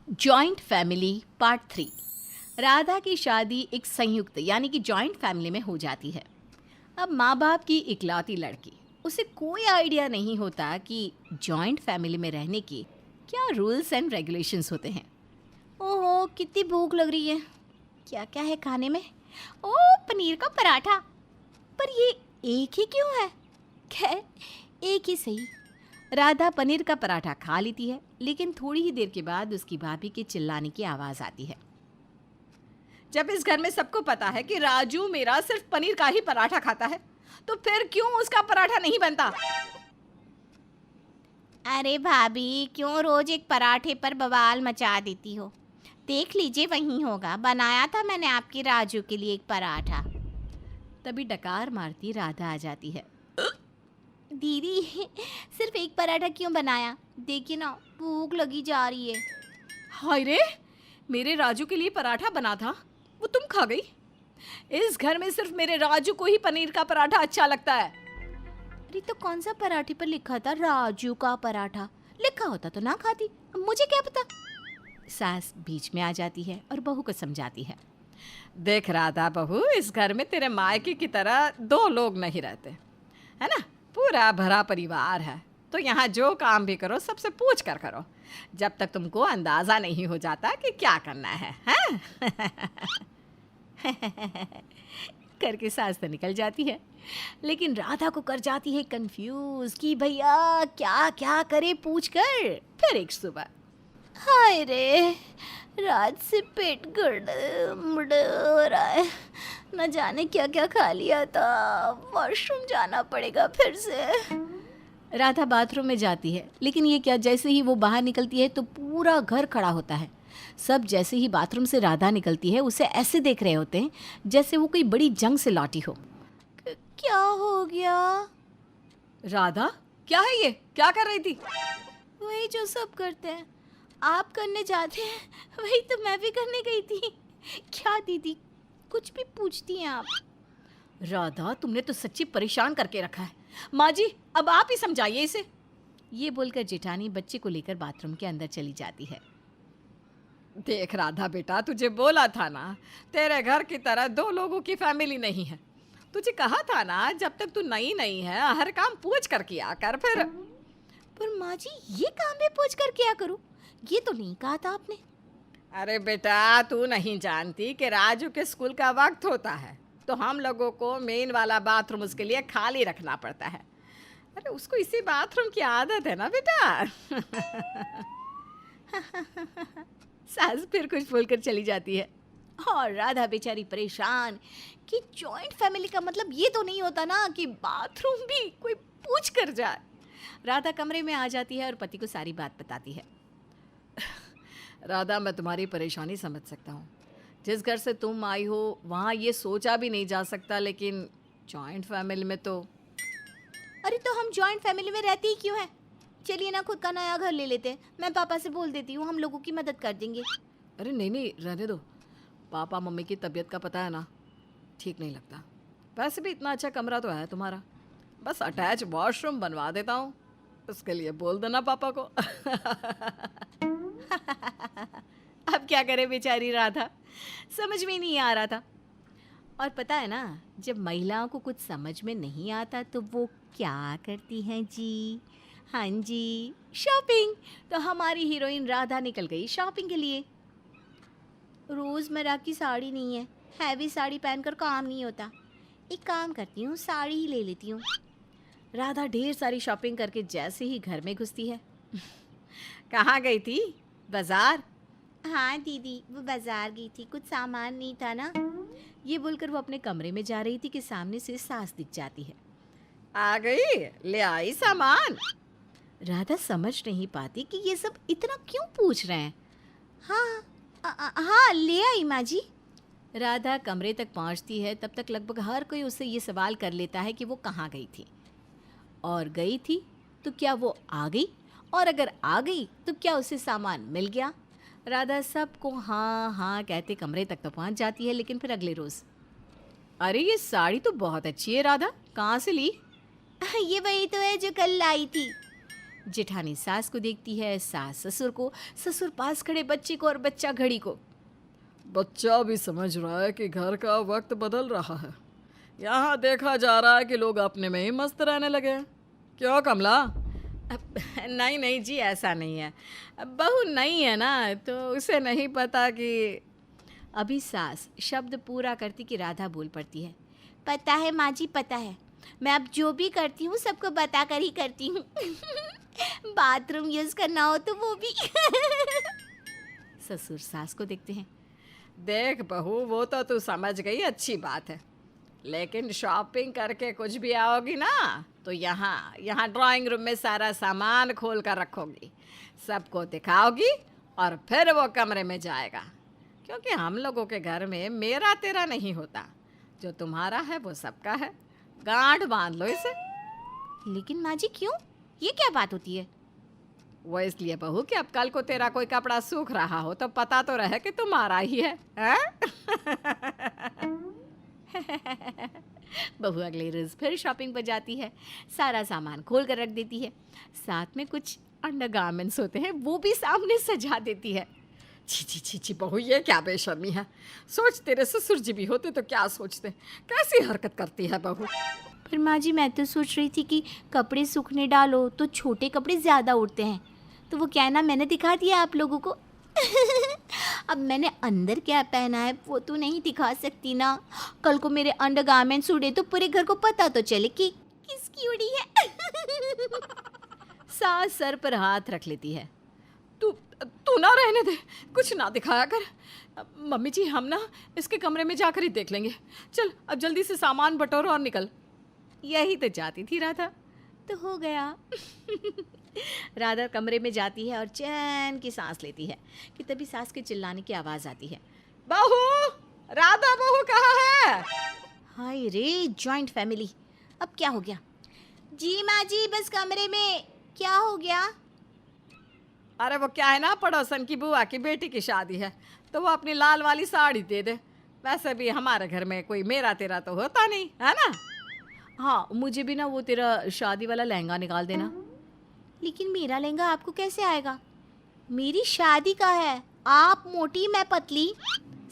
Joint family part 3। Radha की शादी एक संयुक्त यानी कि जॉइंट फैमिली में हो जाती है। अब माँ बाप की इकलौती लड़की, उसे कोई आइडिया नहीं होता कि जॉइंट फैमिली में रहने के क्या रूल्स एंड रेगुलेशंस होते हैं। ओहो, कितनी भूख लग रही है। क्या क्या है खाने में? ओह, पनीर का पराठा। पर ये एक ही क्यों है? खैर, एक ही सही। राधा पनीर का पराठा खा लेती है, लेकिन थोड़ी ही देर के बाद उसकी भाभी के चिल्लाने की आवाज़ आती है। जब इस घर में सबको पता है कि राजू मेरा सिर्फ पनीर का ही पराठा खाता है, तो फिर क्यों उसका पराठा नहीं बनता? अरे भाभी, क्यों रोज एक पराठे पर बवाल मचा देती हो? देख लीजिए, वहीं होगा। बनाया था मैंने आपके राजू के लिए एक पराठा। तभी डकार मारती राधा आ जाती है। दीदी, सिर्फ एक पराठा क्यों बनाया? देखिए ना, भूख लगी जा रही है। हाय रे, मेरे राजू के लिए पराठा बना था, वो तुम खा गई। इस घर में सिर्फ मेरे राजू को ही पनीर का पराठा अच्छा लगता है। अरे तो कौन सा पराठे पर लिखा था राजू का पराठा? लिखा होता तो ना खाती, मुझे क्या पता। सास बीच में आ जाती है और बहू को समझाती है। देख राधा बहू, इस घर में तेरे मायके की तरह दो लोग नहीं रहते, है ना? पूरा भरा परिवार है, तो यहाँ जो काम भी करो सबसे पूछ कर करो, जब तक तुमको अंदाज़ा नहीं हो जाता कि क्या करना है, हैं? करके सास तो निकल जाती है, लेकिन राधा को कर जाती है कंफ्यूज कि भैया क्या क्या करे पूछ कर। फिर एक सुबह, हाय रे, रात से पेट गड़बड़ हो रहा है। न जाने क्या क्या खा लिया था। वॉशरूम जाना पड़ेगा फिर से। राधा बाथरूम में जाती है, लेकिन ये क्या, जैसे ही वो बाहर निकलती है तो पूरा घर खड़ा होता है। सब जैसे ही बाथरूम से राधा निकलती है उसे ऐसे देख रहे होते हैं जैसे वो कोई बड़ी जंग से लौटी हो। क्या हो गया? राधा, क्या है ये? क्या कर रही थी? वही जो सब करते हैं, आप करने जाते हैं, वही तो मैं भी करने गई थी। क्या दीदी, कुछ भी पूछती हैं आप? राधा, तुमने तो सच्ची परेशान करके रखा है। माँ जी, अब आप ही समझाइए इसे। ये बोलकर जेठानी बच्चे को लेकर बाथरूम के अंदर चली जाती है। देख राधा बेटा, तुझे बोला था ना, तेरे घर की तरह दो लोगों की फैमिली नहीं है। तुझे कहा था ना, जब तक तू नई नहीं है हर काम पूछ कर किया कर। फिर पर माँ जी, ये काम भी पूछ कर क्या करूँ? ये तो नहीं कहा था आपने। अरे बेटा, तू नहीं जानती कि राजू के स्कूल का वक्त होता है, तो हम लोगों को मेन वाला बाथरूम उसके लिए खाली रखना पड़ता है। अरे उसको इसी बाथरूम की आदत है ना बेटा। सास फिर कुछ बोलकर चली जाती है और राधा बेचारी परेशान कि जॉइंट फैमिली का मतलब ये तो नहीं होता ना कि बाथरूम भी कोई पूछ कर जाए। राधा कमरे में आ जाती है और पति को सारी बात बताती है। राधा, मैं तुम्हारी परेशानी समझ सकता हूँ। जिस घर से तुम आई हो वहाँ ये सोचा भी नहीं जा सकता, लेकिन जॉइंट फैमिली में तो। अरे तो हम जॉइंट फैमिली में रहते ही क्यों हैं? चलिए ना, खुद का नया घर ले लेते हैं। मैं पापा से बोल देती हूँ, हम लोगों की मदद कर देंगे। अरे नहीं नहीं, रहने दो। पापा मम्मी की तबीयत का पता है ना, ठीक नहीं लगता। वैसे भी इतना अच्छा कमरा तो है तुम्हारा, बस अटैच वॉशरूम बनवा देता हूँ, उसके लिए बोल देना पापा को। अब क्या करे बेचारी राधा, समझ में नहीं आ रहा था। और पता है ना, जब महिलाओं को कुछ समझ में नहीं आता तो वो क्या करती हैं जी? हाँ जी, शॉपिंग। तो हमारी हीरोइन राधा निकल गई शॉपिंग के लिए। रोज़मर्रा की साड़ी नहीं है, हैवी साड़ी पहनकर काम नहीं होता। एक काम करती हूँ, साड़ी ही ले लेती हूँ। राधा ढेर सारी शॉपिंग करके जैसे ही घर में घुसती है। कहाँ गई थी? बाजार? हाँ दीदी, वो बाजार गई थी, कुछ सामान नहीं था ना। ये बोलकर वो अपने कमरे में जा रही थी कि सामने से सास दिख जाती है। आ गई, ले आई सामान? राधा समझ नहीं पाती कि ये सब इतना क्यों पूछ रहे हैं। हाँ हाँ, ले आई माँ जी। राधा कमरे तक पहुंचती है, तब तक लगभग हर कोई उससे ये सवाल कर लेता है कि वो कहाँ गई थी, और गई थी तो क्या वो आ गई, और अगर आ गई तो क्या उसे सामान मिल गया। राधा सबको हाँ हाँ कहते कमरे तक तो पहुंच जाती है, लेकिन फिर अगले रोज़, अरे ये साड़ी तो बहुत अच्छी है राधा, कहाँ से ली? ये वही तो है जो कल लाई थी। जेठानी सास को देखती है, सास ससुर को, ससुर पास खड़े बच्चे को और बच्चा घड़ी को। बच्चा भी समझ रहा है कि घर का वक्त बदल रहा है। यहाँ देखा जा रहा है कि लोग अपने में ही मस्त रहने लगे हैं। क्यों कमला? नहीं नहीं जी, ऐसा नहीं है। बहू नहीं है ना, तो उसे नहीं पता कि। अभी सास शब्द पूरा करती कि राधा बोल पड़ती है। पता है माँ जी, पता है। मैं अब जो भी करती हूँ सबको बता कर ही करती हूँ। बाथरूम यूज़ करना हो तो वो भी। ससुर सास को देखते हैं। देख बहू, वो तो तू समझ गई, अच्छी बात है, लेकिन शॉपिंग करके कुछ भी आओगी ना तो यहाँ ड्राइंग रूम में सारा सामान खोल कर रखोगी, सबको दिखाओगी और फिर वो कमरे में जाएगा। क्योंकि हम लोगों के घर में मेरा तेरा नहीं होता, जो तुम्हारा है वो सबका है। गांठ बांध लो इसे। लेकिन माँ जी क्यों? ये क्या बात होती है? वो इसलिए बहू कि अब कल को तेरा कोई कपड़ा सूख रहा हो तो पता तो रहे कि तुम्हारा ही है, हैं? बहू अगले रोज फिर शॉपिंग पर जाती है, सारा सामान खोल कर रख देती है, साथ में कुछ अंडरगारमेंट्स होते हैं वो भी सामने सजा देती है। छी छी छी छी बहू, ये क्या बेशर्मी है। सोच, तेरे ससुर जी भी होते तो क्या सोचते। कैसी हरकत करती है बहू। पर माँ जी मैं तो सोच रही थी कि कपड़े सूखने डालो तो छोटे कपड़े ज़्यादा उड़ते हैं, तो वो क्या है ना, मैंने दिखा दिया आप लोगों को। अब मैंने अंदर क्या पहना है वो तो नहीं दिखा सकती ना। कल को मेरे अंडरगारमेंट्स उड़े तो पूरे घर को पता तो चले कि किसकी उड़ी है। सास सर पर हाथ रख लेती है। तू ना रहने दे, कुछ ना दिखाया कर। मम्मी जी, हम ना इसके कमरे में जाकर ही देख लेंगे। चल अब जल्दी से सामान बटोरो और निकल। यही तो चाहती थी राधा, तो हो गया। राधा कमरे में जाती है और चैन की सांस लेती है कि तभी सास के चिल्लाने की आवाज़ आती है। बहू, राधा बहू कहाँ है? हाय रे, जॉइंट फैमिली, अब क्या हो गया? जी माँ जी, बस कमरे में। क्या हो गया? अरे वो क्या है ना, पड़ोसन की बुआ की बेटी की शादी है तो वो अपनी लाल वाली साड़ी दे दे। वैसे भी हमारे घर में कोई मेरा तेरा तो होता नहीं है ना। हाँ, मुझे भी ना वो तेरा शादी वाला लहंगा निकाल देना। लेकिन मेरा लहंगा आपको कैसे आएगा? मेरी शादी का है, आप मोटी मैं पतली।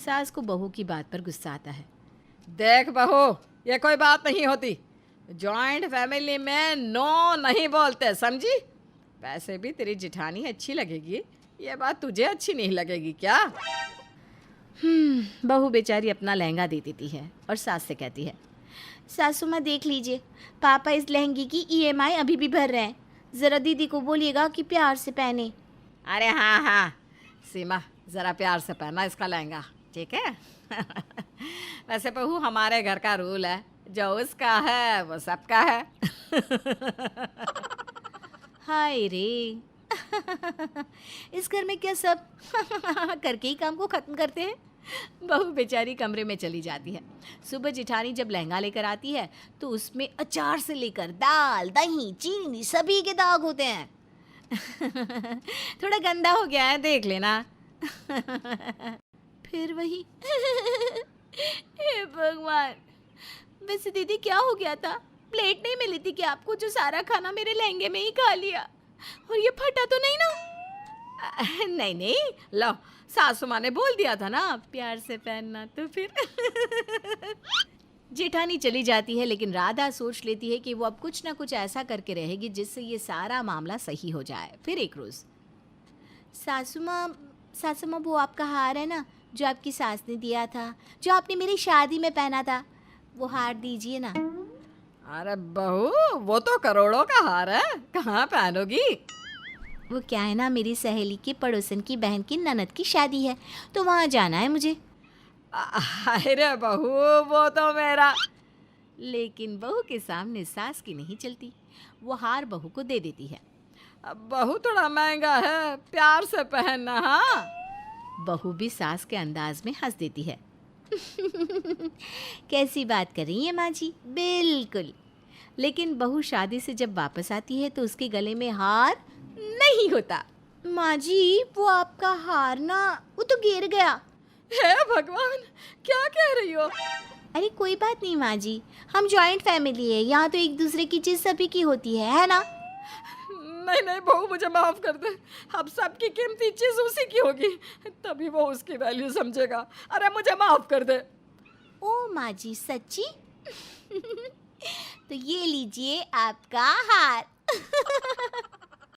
सास को बहू की बात पर गुस्सा आता है। देख बहू, ये कोई बात नहीं होती। जॉइंट फैमिली में नो नहीं बोलते, समझी? वैसे भी तेरी जिठानी अच्छी लगेगी, ये बात तुझे अच्छी नहीं लगेगी क्या? बहू बेचारी अपना लहंगा दे देती है और सास से कहती है। सासू माँ देख लीजिए, पापा इस लहंगे की EMI अभी भी भर रहे हैं। ज़रा दीदी को बोलिएगा कि प्यार से पहने। अरे हाँ हाँ सीमा, ज़रा प्यार से पहना इसका लहंगा, ठीक है? वैसे बहू, हमारे घर का रूल है, जो उसका है वो सबका है। हाय रे। इस घर में क्या सब करके ही काम को ख़त्म करते हैं? बहू बेचारी कमरे में चली जाती है। सुबह जिठानी जब लहंगा लेकर आती है तो उसमें अचार से लेकर दाल, दही, चीनी सभी के दाग होते हैं। थोड़ा गंदा हो गया है, देख लेना। फिर वही। हे भगवान, वैसे दीदी क्या हो गया था? प्लेट नहीं मिली थी कि आपको, जो सारा खाना मेरे लहंगे में ही खा लिया? और ये फटा तो नहीं ना? नहीं नहीं, लो, सासू माँ ने बोल दिया था ना प्यार से पहनना, तो फिर। जेठानी चली जाती है, लेकिन राधा सोच लेती है कि वो अब कुछ ना कुछ ऐसा करके रहेगी जिससे ये सारा मामला सही हो जाए। फिर एक रोज़, सासू माँ वो आपका हार है ना, जो आपकी सास ने दिया था, जो आपने मेरी शादी में पहना था, वो हार दीजिए ना। अरे बहू, वो तो करोड़ों का हार है, कहाँ पहनोगी? वो क्या है ना, मेरी सहेली के पड़ोसन की बहन की ननद की शादी है, तो वहाँ जाना है मुझे। अरे बहू, वो तो मेरा। लेकिन बहू के सामने सास की नहीं चलती, वो हार बहू को दे देती है। बहू थोड़ा महंगा है, प्यार से पहनना। हाँ, बहू भी सास के अंदाज में हंस देती है। कैसी बात कर रही है माँ जी? बिल्कुल। लेकिन बहू शादी से जब वापस आती है तो उसके गले में हार नहीं होता। माँ जी, वो आपका हार ना, वो तो गिर गया। हे भगवान, क्या कह रही हो? अरे कोई बात नहीं माँ जी, हम जॉइंट फैमिली है, यहाँ तो एक दूसरे की चीज़ सभी की होती है ना? नहीं नहीं बहू, मुझे माफ़ कर दे। अब सबकी कीमती चीज़ उसी की होगी, तभी वो उसकी वैल्यू समझेगा। अरे मुझे माफ़ कर दे। ओ माँ जी, सच्ची? तो ये लीजिए आपका हार।